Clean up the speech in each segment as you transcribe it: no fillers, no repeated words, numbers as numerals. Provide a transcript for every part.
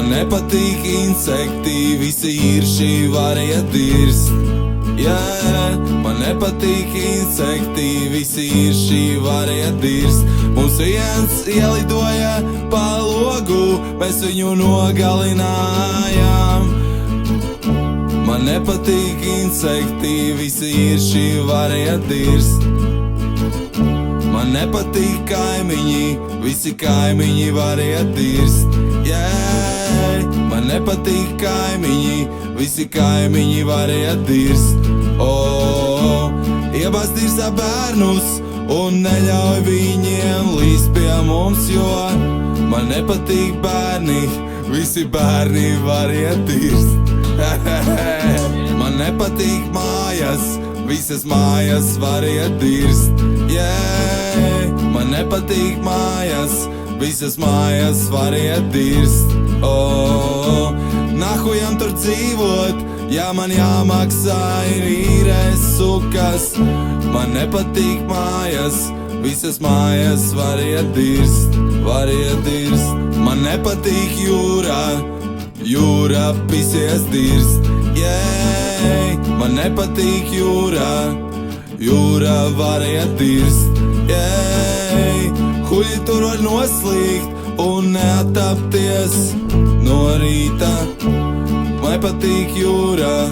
Man nepatīk insekti, visi īrši varēja dirst. Yeah, man nepatīk insekti, visi īrši varēja dirst. Mums viens ielidoja pa logu, mēs viņu nogalinājām. Man nepatīk insekti, visi īrši varēja dirst. Man nepatīk kaimiņi, visi kaimiņi varēja dirst. Yeah, man nepatīk kaimiņi, visi kaimiņi varēja dirst. Oh, iebāz dirzā bērnus un neļauj viņiem līst pie mums, jo man nepatīk bērni, visi bērni varēja dirst. Man nepatīk mājas, visas mājas varēja dirst. Yeah, man nepatīk mājas, visas mājas varēja dirst. Oh, nahujam tur dzīvot, ja man jāmaksā ir īres sukas. Man nepatīk mājas, visas mājas varēja dirst, varēja dirst. Man nepatīk jūra, jūra pisies dirst. Yeah, man nepatīk jūra, jūra varēja dirst. Yeah, huļi tur var noslīgt un neatapties no rīta. Man nepatīk jūra,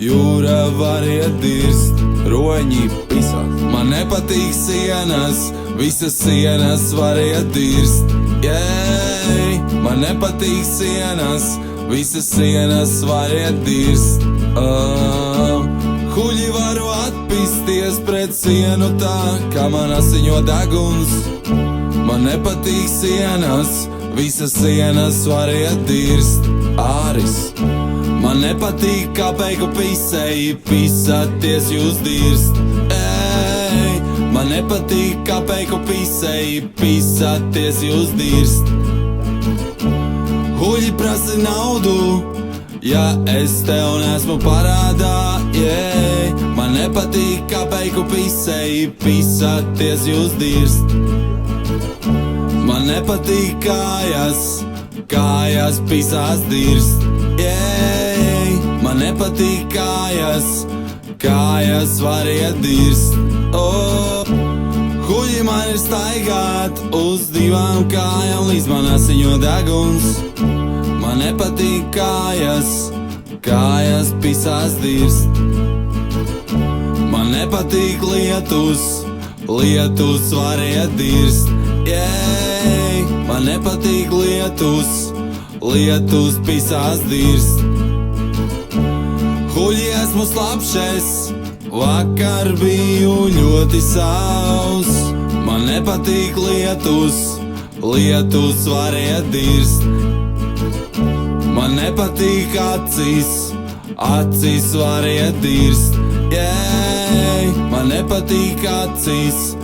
jūra varēja dirst. Roņi pisās. Man nepatīk sienas, visas sienas varēja dirst. Yeah, man nepatīk sienas, visas sienas varēja dirst. Huļi varu atpisties pret sienu tā, kā man asiņo deguns. Man nepatīk sienas, visas sienas varēja dirst. Āris. Man nepatīk kapeiku pisēji, pisaties jūs dirst. Ej, man nepatīk kapeiku pisēji, pisaties jūs dirst. Huļi prasa naudu, ja es tev nesmu parādā. Yeah, man nepatīk kapeiku pisēji, pisaties jūs dirst. Man nepatīk kājas, kājas pisās dirst. Yeah, man nepatīk kājas, kājas varēja dirst. Oh, huļi man ir staigāt uz divām kājām, līdz man asiņo deguns. Man nepatīk kājas, kājas pisās dirst. Man nepatīk lietus, lietus varēja dirst. Yeah, man nepatīk lietus, lietus pisās dirst. Huļi esmu slapšais, vakar biju ļoti savs. Man nepatīk lietus, lietus varēja dirst. Man nepatīk acis, acis varēja dirst. Yeah, man nepatīk acis,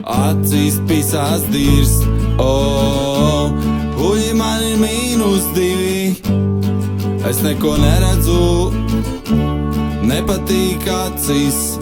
acis pisās dirst. Oh, huļi man ir -2, es neko neredzu. Nepatīk acis,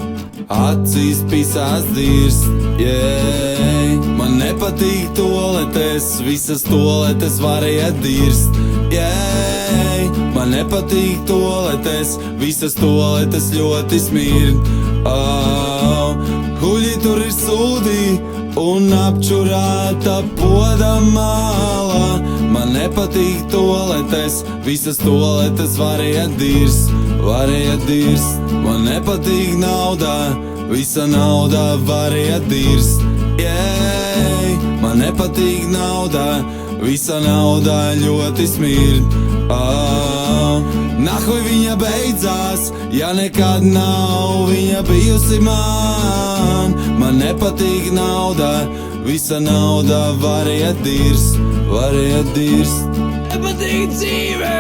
acis pisās dirst. Yeah, man nepatīk toaletes, visas toaletes varēja dirst. Yeah, man nepatīk toaletes, visas toaletes ļoti smird. Oh, huļi tur ir sūdi un apčurāta poda māla. Man nepatīk toaletes, visas toaletes varēja dirst, varēja dirst. Man nepatīk nauda, visa nauda varēja dirst. Yeah, man nepatīk nauda, visa nauda ļoti smird. Oh, nahuj viņa beidzās, ja nekad nav viņa bijusi man. Man nepatīk nauda, visa nauda varēja dirst, varēja dirst. Nepatīk dzīve,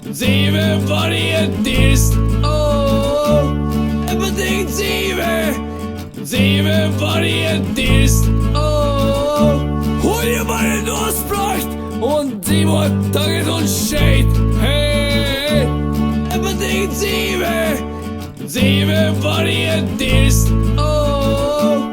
dzīve varēja dirst. Oh, nepatīk dzīve, dzīve varēja dirst. Oh, huļi var nosprāgt un dzīvot tagad un šeit. Hey, nepatīk dzīve, dzīve varēja dirst. Oh,